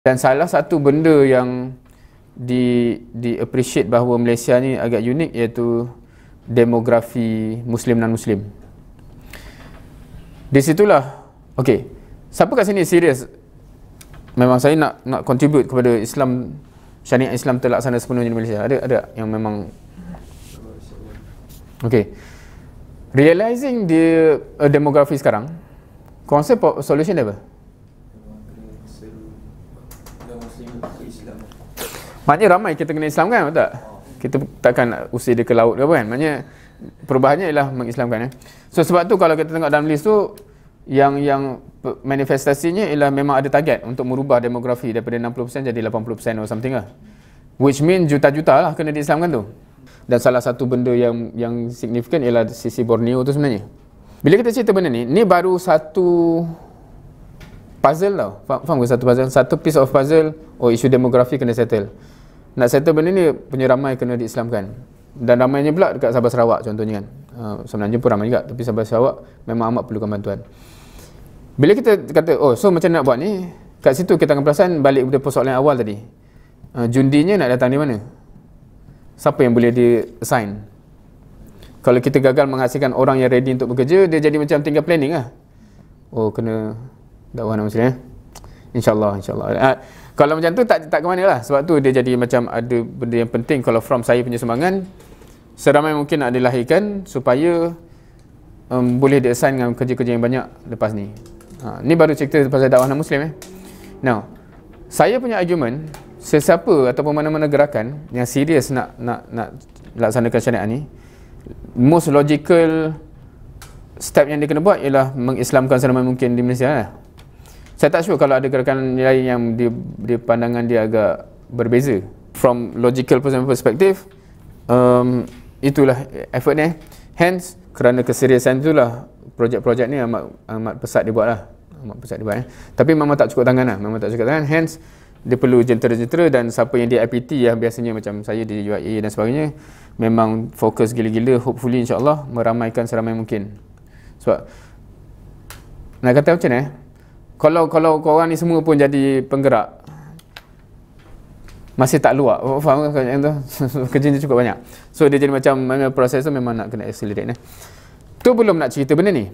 Dan salah satu benda yang di appreciate bahawa Malaysia ni agak unik iaitu demografi Muslim non-Muslim. Di situlah, okey, siapa kat sini serius memang saya nak contribute kepada Islam, syariat Islam terlaksana sepenuhnya di Malaysia? Ada yang memang okey. Realizing the demografi sekarang, konsep solution dia apa? Maknanya ramai kita kena Islam kan, betul tak? Kita takkan usir dia ke laut ke apa kan? Maknanya perubahannya ialah mengislamkan. So sebab tu kalau kita tengok dalam list tu, yang manifestasinya ialah memang ada target untuk merubah demografi daripada 60% jadi 80% or something lah. Which mean juta-juta lah kena diislamkan tu. Dan salah satu benda yang signifikan ialah sisi Borneo tu sebenarnya. Bila kita cerita benda ni baru satu puzzle tau. Faham ke satu puzzle? Satu piece of puzzle, isu demografi kena settle. Nak settle benda ni, penyeramai kena diislamkan. Dan ramainya pula dekat Sabah Sarawak contohnya kan. Sebenarnya pun ramai juga, tapi Sabah Sarawak memang amat perlukan bantuan. Bila kita kata, so macam nak buat ni, kat situ kita akan perasan balik pada persoalan awal tadi. Jundinya nak datang di mana? Siapa yang boleh di-assign? Kalau kita gagal menghasilkan orang yang ready untuk bekerja, dia jadi macam tinggal planning lah. Kena dakwah nama Muslim. InsyaAllah. Kalau macam tu tak ke mana lah. Sebab tu dia jadi macam ada benda yang penting. Kalau from saya punya sumbangan, seramai mungkin nak dilahirkan supaya boleh di-assign dengan kerja-kerja yang banyak lepas ni. Ni baru cerita pasal dakwah nama Muslim. Now, saya punya argument, sesiapa ataupun mana-mana gerakan yang serius nak laksanakan syariat ni, most logical step yang dia kena buat ialah mengislamkan seramai mungkin di Malaysia lah. Saya tak sure kalau ada gerakan lain yang dia pandangan dia agak berbeza. From logical perspective, itulah effort ni. Hence, kerana keseriusan itulah projek-projek ni amat pesat dia buat lah. Tapi memang tak cukup tangan lah. Hence, dia perlu jentera-jentera, dan siapa yang di IPT yang biasanya macam saya di UIA dan sebagainya, memang fokus gila-gila, hopefully insyaAllah meramaikan seramai mungkin. Sebab nak kata macam ni, kalau korang ni semua pun jadi penggerak, masih tak luak, faham kan yang tu? Kerja cukup banyak. So dia jadi macam proses tu memang nak kena accelerate. Tu belum nak cerita benda ni.